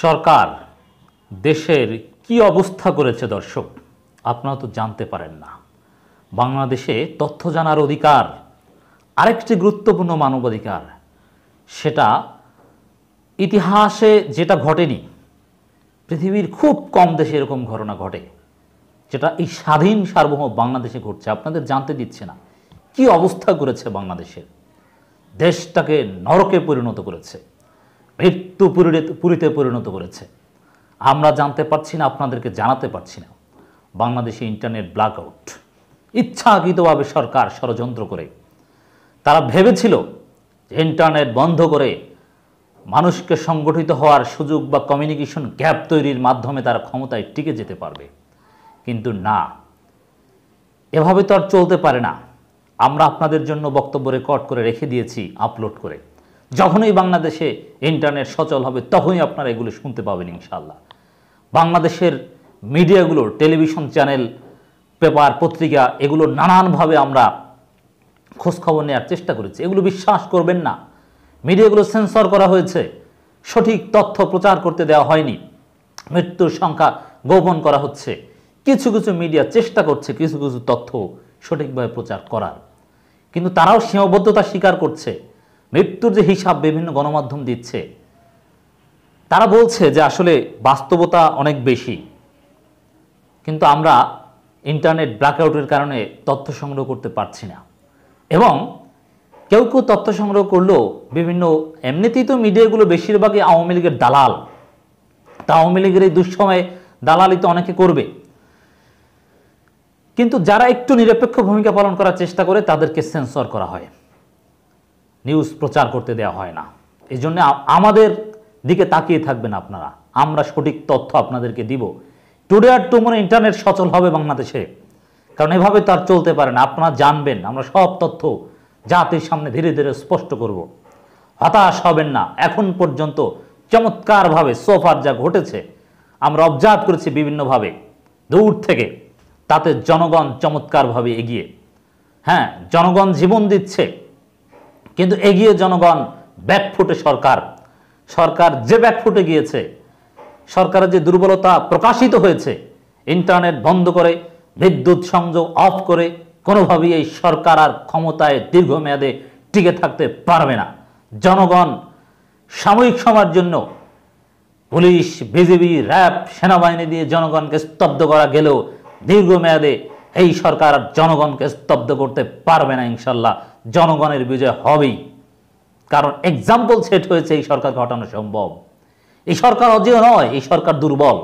সরকার দেশের কি অবস্থা করেছে দর্শক, আপনারা তো জানতে পারেন না। বাংলাদেশে তথ্য জানার অধিকার আরেকটি গুরুত্বপূর্ণ মানবাধিকার, সেটা ইতিহাসে যেটা ঘটেনি, পৃথিবীর খুব কম দেশে এরকম ঘটনা ঘটে, যেটা এই স্বাধীন সার্বভৌম বাংলাদেশে ঘটছে। আপনাদের জানতে দিচ্ছে না কি অবস্থা করেছে বাংলাদেশের। দেশটাকে নরকে পরিণত করেছে, পুরীতে পরিণত করেছে। আমরা জানতে পারছি না, আপনাদেরকে জানাতে পারছি না। বাংলাদেশে ইন্টারনেট ব্ল্যাকআউট ইচ্ছাকৃতভাবে সরকার ষড়যন্ত্র করে তারা ভেবেছিল ইন্টারনেট বন্ধ করে মানুষকে সংগঠিত হওয়ার সুযোগ বা কমিউনিকেশন গ্যাপ তৈরির মাধ্যমে তারা ক্ষমতায় টিকে যেতে পারবে, কিন্তু না, এভাবে তো আর চলতে পারে না। আমরা আপনাদের জন্য বক্তব্য রেকর্ড করে রেখে দিয়েছি আপলোড করে। যখনই বাংলাদেশে ইন্টারনেট সচল হবে তখনই আপনারা এগুলো শুনতে পাবেন ইনশাআল্লাহ। বাংলাদেশের মিডিয়াগুলোর টেলিভিশন চ্যানেল, পেপার, পত্রিকা, এগুলো নানানভাবে আমরা খোঁজখবর নেওয়ার চেষ্টা করেছি। এগুলো বিশ্বাস করবেন না, মিডিয়াগুলো সেন্সর করা হয়েছে, সঠিক তথ্য প্রচার করতে দেওয়া হয়নি, মৃত্যুর সংখ্যা গোপন করা হচ্ছে। কিছু কিছু মিডিয়া চেষ্টা করছে কিছু কিছু তথ্য সঠিকভাবে প্রচার করার, কিন্তু তারাও সীমাবদ্ধতা স্বীকার করছে। মৃত্যুর যে হিসাব বিভিন্ন গণমাধ্যম দিচ্ছে, তারা বলছে যে আসলে বাস্তবতা অনেক বেশি, কিন্তু আমরা ইন্টারনেট ব্ল্যাকআউটের কারণে তথ্য সংগ্রহ করতে পারছি না। এবং কেউ কেউ তথ্য সংগ্রহ করলেও বিভিন্ন, এমনিতেই তো মিডিয়াগুলো বেশিরভাগই আওয়ামী লীগের দালাল, তা আওয়ামী লীগের এই দুঃসময়ে দালালি তো অনেকে করবে, কিন্তু যারা একটু নিরপেক্ষ ভূমিকা পালন করার চেষ্টা করে তাদেরকে সেন্সর করা হয়, নিউজ প্রচার করতে দেওয়া হয় না। এই জন্য আমাদের দিকে তাকিয়ে থাকবেন আপনারা, আমরা সঠিক তথ্য আপনাদেরকে দিব। টুডে আর টুমরো ইন্টারনেট সচল হবে বাংলাদেশে, কারণ এভাবে তো আর চলতে পারে না। আপনারা জানবেন, আমরা সব তথ্য জাতির সামনে ধীরে ধীরে স্পষ্ট করব। হতাশ হবেন না। এখন পর্যন্ত চমৎকারভাবে সোফার যা ঘটেছে আমরা অবজার্ভ করেছি বিভিন্নভাবে দূর থেকে, তাতে জনগণ চমৎকারভাবে এগিয়ে। হ্যাঁ, জনগণ জীবন দিচ্ছে, কিন্তু এগিয়ে জনগণ ব্যাকফুটে সরকার যে ব্যাকফুটে গিয়েছে, সরকারের যে দুর্বলতা প্রকাশিত হয়েছে, ইন্টারনেট বন্ধ করে, বিদ্যুৎ সংযোগ অফ করে কোনোভাবেই এই সরকার আর ক্ষমতায় দীর্ঘমেয়াদে টিকে থাকতে পারবে না। জনগণ সাময়িক সময়ের জন্য পুলিশ, বিজিবি, র্যাব, সেনাবাহিনী দিয়ে জনগণকে স্তব্ধ করা গেলেও দীর্ঘমেয়াদে এই সরকার জনগণকে স্তব্ধ করতে পারবে না ইনশাল্লাহ। জনগণের বিজয় হবেই, কারণ এক্সাম্পল সেট হয়েছে, এই সরকারকে হটানো সম্ভব। এই সরকার অজেয় নয়, এই সরকার দুর্বল।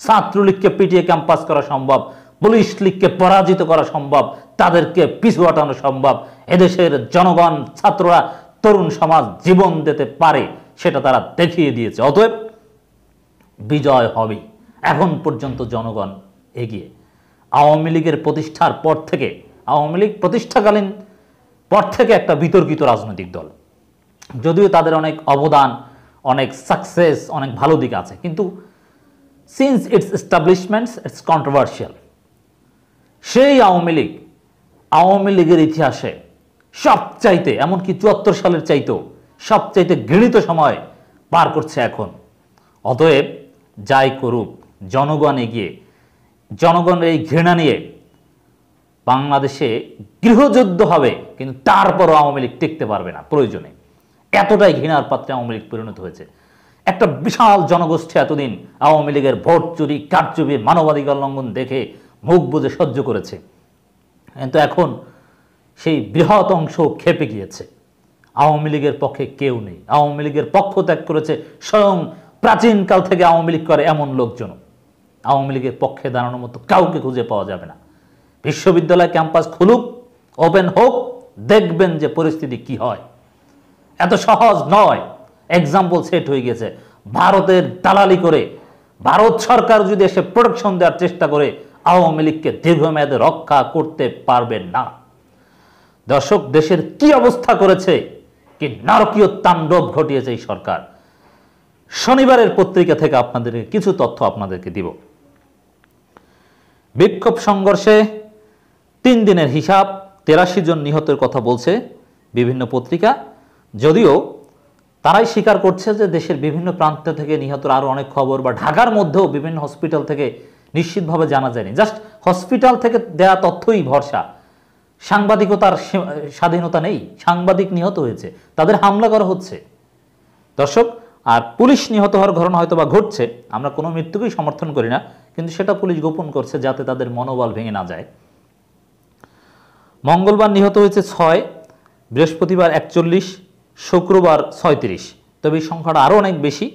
ছাত্রলীগকে পিটিয়ে ক্যাম্পাস করা সম্ভব, পুলিশ লীগকে পরাজিত করা সম্ভব, তাদেরকে পিছু হটানো সম্ভব। এদেশের জনগণ, ছাত্ররা, তরুণ সমাজ জীবন দিতে পারে, সেটা তারা দেখিয়ে দিয়েছে। অতএব বিজয় হবেই। এখন পর্যন্ত জনগণ এগিয়ে। আওয়ামী লীগের প্রতিষ্ঠার পর থেকে, আওয়ামী লীগ প্রতিষ্ঠাকালীন পর থেকে একটা বিতর্কিত রাজনৈতিক দল, যদিও তাদের অনেক অবদান, অনেক সাকসেস, অনেক ভালো দিক আছে, কিন্তু since it's establishments it's controversial. সেই আওয়ামী লীগের ইতিহাসে সবচাইতে, এমনকি ৭৪ সালের চাইতেও সবচাইতে ঘৃণিত সময় পার করছে এখন। অতএব যাই করুক, জনগণ এগিয়ে। জনগণের এই ঘৃণা নিয়ে বাংলাদেশে গৃহযুদ্ধ হবে, কিন্তু তারপরও আওয়ামী লীগ টিকতে পারবে না প্রয়োজনে। এতটাই ঘৃণার পাত্রে আওয়ামী লীগ পরিণত হয়েছে। একটা বিশাল জনগোষ্ঠী এতদিন আওয়ামী লীগের ভোট চুরি, কারচুপি, মানবাধিকার লঙ্ঘন দেখে মুখ বুজে সহ্য করেছে, কিন্তু এখন সেই বৃহৎ অংশ খেপে গিয়েছে। আওয়ামী লীগের পক্ষে কেউ নেই। আওয়ামী লীগের পক্ষ ত্যাগ করেছে স্বয়ং প্রাচীনকাল থেকে আওয়ামী লীগ করে এমন লোকজন। আওয়ামী লীগের পক্ষে দাঁড়ানোর মতো কাউকে খুঁজে পাওয়া যাবে না। বিশ্ববিদ্যালয় ক্যাম্পাস খুলুক, ওপেন হোক, দেখবেন যে পরিস্থিতি কি হয়। এত সহজ নয়। এক্সাম্পল সেট হয়ে গেছে। ভারতের দালালি করে ভারত সরকার যদি এসে প্রোটেকশন দেওয়ার চেষ্টা করে, আওয়ামী লীগকে দীর্ঘমেয়াদে রক্ষা করতে পারবেন না। দর্শক, দেশের কি অবস্থা করেছে, কি নারকীয় তাণ্ডব ঘটিয়েছে এই সরকার। শনিবারের পত্রিকা থেকে আপনাদের কিছু তথ্য আপনাদেরকে দিব। বিক্ষোভ সংঘর্ষে 3 দিনের হিসাব, 83 জন নিহতের কথা বলছে বিভিন্ন পত্রিকা। যদিও তারাই স্বীকার করছে যে দেশের বিভিন্ন প্রান্ত থেকে নিহতর আরও অনেক খবর, বা ঢাকার মধ্যেও বিভিন্ন হসপিটাল থেকে নিশ্চিতভাবে জানা যায়নি, জাস্ট হসপিটাল থেকে দেয়া তথ্যই ভরসা। সাংবাদিকতার স্বাধীনতা নেই, সাংবাদিক নিহত হয়েছে, তাদের হামলা করা হচ্ছে। দর্শক, আর পুলিশ নিহত হওয়ার ঘটনা হয়তো বা ঘটছে, আমরা কোনো মৃত্যুকেই সমর্থন করি না, কিন্তু সেটা পুলিশ গোপন করছে যাতে তাদের মনোবল ভেঙে না যায়। মঙ্গলবার নিহত হয়েছে 6, বৃহস্পতিবার 41, শুক্রবার 36, তবে এই সংখ্যাটা আরও অনেক বেশি।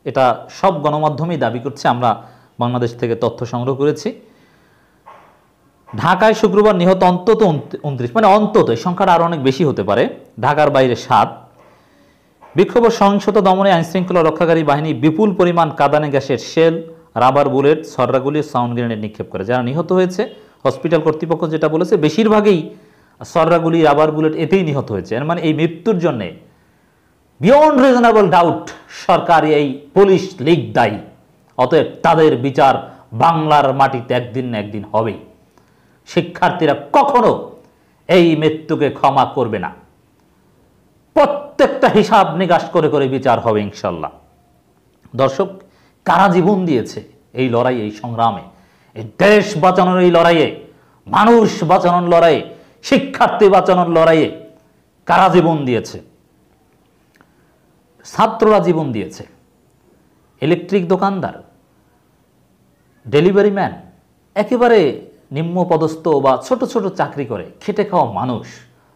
এটা সব গণমাধ্যমেই দাবি করছে, আমরা বাংলাদেশ থেকে তথ্য সংগ্রহ করেছি। ঢাকায় শুক্রবার নিহত অন্তত 29, মানে অন্তত এই সংখ্যাটা আরও অনেক বেশি হতে পারে। ঢাকার বাইরে 7। বিক্ষোভ ও সহিংসতা দমনে আইনশৃঙ্খলা রক্ষাকারী বাহিনী বিপুল পরিমাণ কাঁদানে গ্যাসের শেল, রাবার বুলেট, ছররাগুলি, সাউন্ড গ্রেনেড নিক্ষেপ করে। যারা নিহত হয়েছে, হসপিটাল কর্তৃপক্ষ যেটা বলেছে, বেশিরভাগই ছররাগুলি, রাবার বুলেট এতেই নিহত হয়েছে। এর মানে এই মৃত্যুর জন্যে বিয়ন্ড রিজনেবল ডাউট সরকার, এই পুলিশ লীগ দায়ী। অতএব তাদের বিচার বাংলার মাটিতে একদিন না একদিন হবেই। শিক্ষার্থীরা কখনো এই মৃত্যুকে ক্ষমা করবে না। প্রত্যেকটা হিসাব নিকাশ করে করে বিচার হবে ইনশাল্লাহ। দর্শক, কারা জীবন দিয়েছে এই লড়াই, এই সংগ্রামে, এই দেশ বাঁচানোর এই লড়াইয়ে, মানুষ বাঁচানোর লড়াইয়ে, শিক্ষার্থী বাঁচানোর লড়াইয়ে কারা জীবন দিয়েছে? ছাত্ররা জীবন দিয়েছে। ইলেকট্রিক দোকানদার, ডেলিভারি ম্যান, একেবারে নিম্ন পদস্থ বা ছোট ছোট চাকরি করে খেটে খাওয়া মানুষ,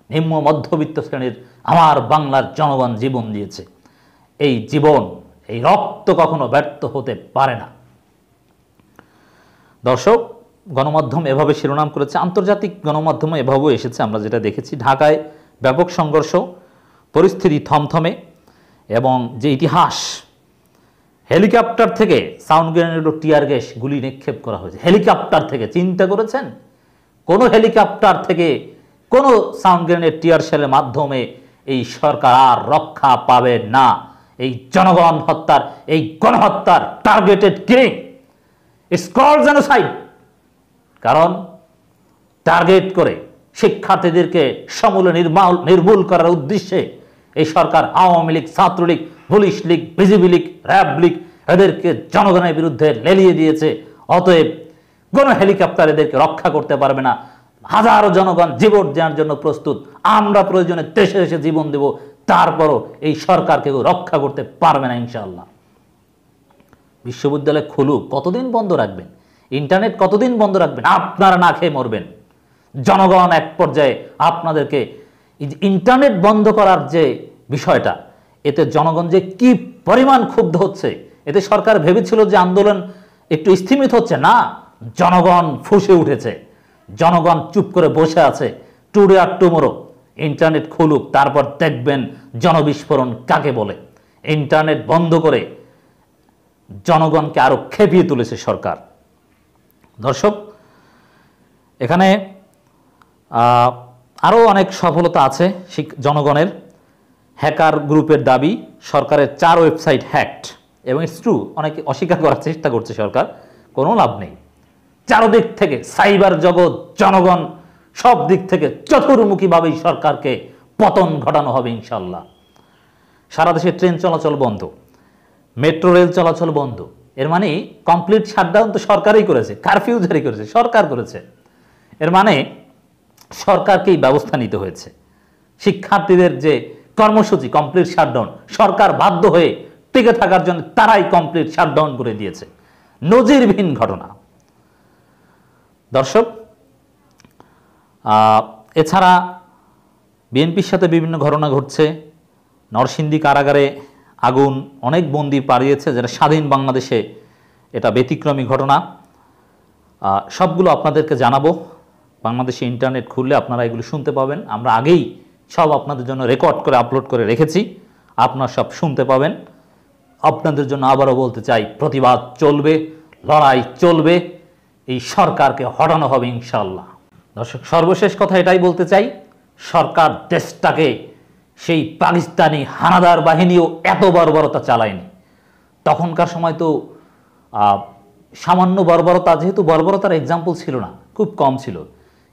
নিম্ন মধ্যবিত্ত শ্রেণীর আমার বাংলার জনগণ জীবন দিয়েছে। এই জীবন, এই রক্ত কখনো ব্যর্থ হতে পারে না। দর্শক, গণমাধ্যম এভাবে শিরোনাম করেছে, আন্তর্জাতিক গণমাধ্যমে এভাবেও এসেছে, আমরা যেটা দেখেছি। ঢাকায় ব্যাপক সংঘর্ষ, পরিস্থিতি থমথমে, এবং যে ইতিহাস, হেলিকপ্টার থেকে সাউন্ড গ্রেনেড ও টিয়ার গ্যাস গুলি নিক্ষেপ করা হয়েছে। হেলিকপ্টার থেকে, চিন্তা করেছেন? কোনো হেলিকপ্টার থেকে কোনো সাউন্ড গ্রেনেড, টিয়ার শেলের মাধ্যমে এই সরকার আর রক্ষা পাবে না। এই জনগণ হত্যার, এই গণহত্যার targeted killing, it's called genocide. কারণ টার্গেট করে শিক্ষার্থীদেরকে সমূলে নির্মূল করার উদ্দেশ্যে এই সরকার Awami League, Chhatra League, police league, BGB league, RAB league এদেরকে জনগণের বিরুদ্ধে লেলিয়ে দিয়েছে। অতএব কোনো হেলিকপ্টার এদেরকে রক্ষা করতে পারবে না। হাজারো জনগণ জীবন দেওয়ার জন্য প্রস্তুত, আমরা প্রয়োজনে দেশে দেশে জীবন দেব, তারপরও এই সরকারকে রক্ষা করতে পারবে না ইনশাআল্লাহ। বিশ্ববিদ্যালয় খুলুক, কতদিন বন্ধ রাখবেন? ইন্টারনেট কতদিন বন্ধ রাখবেন? আপনারা না খেয়ে মরবেন। জনগণ এক পর্যায়ে আপনাদেরকে, ইন্টারনেট বন্ধ করার যে বিষয়টা, এতে জনগণ যে কি পরিমাণ ক্ষুব্ধ হচ্ছে, এতে সরকার ভেবেছিল যে আন্দোলন একটু স্থিমিত হচ্ছে, না, জনগণ ফুঁসে উঠেছে। জনগণ চুপ করে বসে আছে। টুডে আর টুমোরো ইন্টারনেট খুলুক, তারপর দেখবেন জনবিস্ফোরণ কাকে বলে। ইন্টারনেট বন্ধ করে জনগণকে আরো খেপিয়ে তুলেছে সরকার। দর্শক, এখানে আরও অনেক সফলতা আছে জনগণের। হ্যাকার গ্রুপের দাবি সরকারের 4 ওয়েবসাইট হ্যাকড, এবং ইটস ট্রু। অনেকে অস্বীকার করার চেষ্টা করছে সরকার, কোনো লাভ নেই। চারদিক থেকে সাইবার জগৎ, জনগণ, সব দিক থেকে চতুর্মুখীভাবেই সরকারকে পতন ঘটানো হবে ইনশাল্লাহ। সারা দেশে ট্রেন চলাচল বন্ধ, মেট্রো রেল চলাচল বন্ধ। এর মানে কমপ্লিট শাটডাউন তো সরকারই করেছে, কারফিউ জারি করেছে সরকার করেছে। এর মানে সরকারকেই ব্যবস্থা নিতে হয়েছে। শিক্ষার্থীদের যে কর্মসূচি কমপ্লিট শাটডাউন, সরকার বাধ্য হয়ে টিকে থাকার জন্য তারাই কমপ্লিট শাটডাউন করে দিয়েছে। নজিরবিহীন ঘটনা। দর্শক, এছাড়া বিএনপির সাথে বিভিন্ন ঘটনা ঘটছে। নরসিংদী কারাগারে আগুন, অনেক বন্দী পালিয়েছে, যেটা স্বাধীন বাংলাদেশে এটা ব্যতিক্রমী ঘটনা। সবগুলো আপনাদেরকে জানাবো। বাংলাদেশে ইন্টারনেট খুললে আপনারা এগুলো শুনতে পাবেন। আমরা আগেই সব আপনাদের জন্য রেকর্ড করে আপলোড করে রেখেছি, আপনারা সব শুনতে পাবেন। আপনাদের জন্য আবারও বলতে চাই, প্রতিবাদ চলবে, লড়াই চলবে, এই সরকারকে হটানো হবে ইনশাআল্লাহ। দর্শক, সর্বশেষ কথা এটাই বলতে চাই, সরকার দেশটাকে সেই পাকিস্তানি হানাদার বাহিনীও এত বর্বরতা চালায়নি। তখনকার সময় তো সামান্য বর্বরতা, যেহেতু বর্বরতার এক্সাম্পল ছিল না, খুব কম ছিল,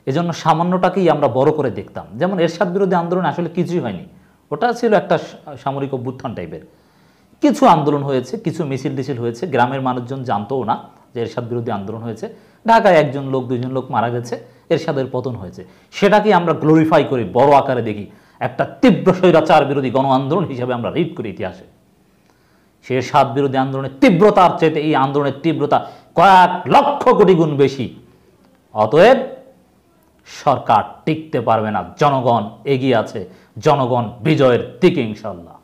এজন্য সামান্যটাকেই আমরা বড় করে দেখতাম। যেমন এরশাদ বিরোধী আন্দোলন আসলে কিছুই হয়নি, ওটা ছিল একটা সামরিক অভ্যুত্থান টাইপের। কিছু আন্দোলন হয়েছে, কিছু মিছিল টিছিল হয়েছে, গ্রামের মানুষজন জানতোও না যে এরশাদ বিরোধী আন্দোলন হয়েছে। ঢাকায় একজন লোক দুইজন লোক মারা গেছে, এরশাদের পতন হয়েছে। সেটাকে আমরা গ্লোরিফাই করি, বড় আকারে দেখি, একটা তীব্র স্বৈরাচার বিরোধী গণ আন্দোলন হিসেবে আমরা রিড করি ইতিহাসে। সে এরশাদ বিরোধী আন্দোলনের তীব্রতার চেয়ে এই আন্দোলনের তীব্রতা কয়েক লক্ষ কোটি গুণ বেশি। অতএব সরকার টিকতে পারবে না, জনগণ এগিয়ে আছে, জনগণ বিজয়ের দিকে ইনশাআল্লাহ।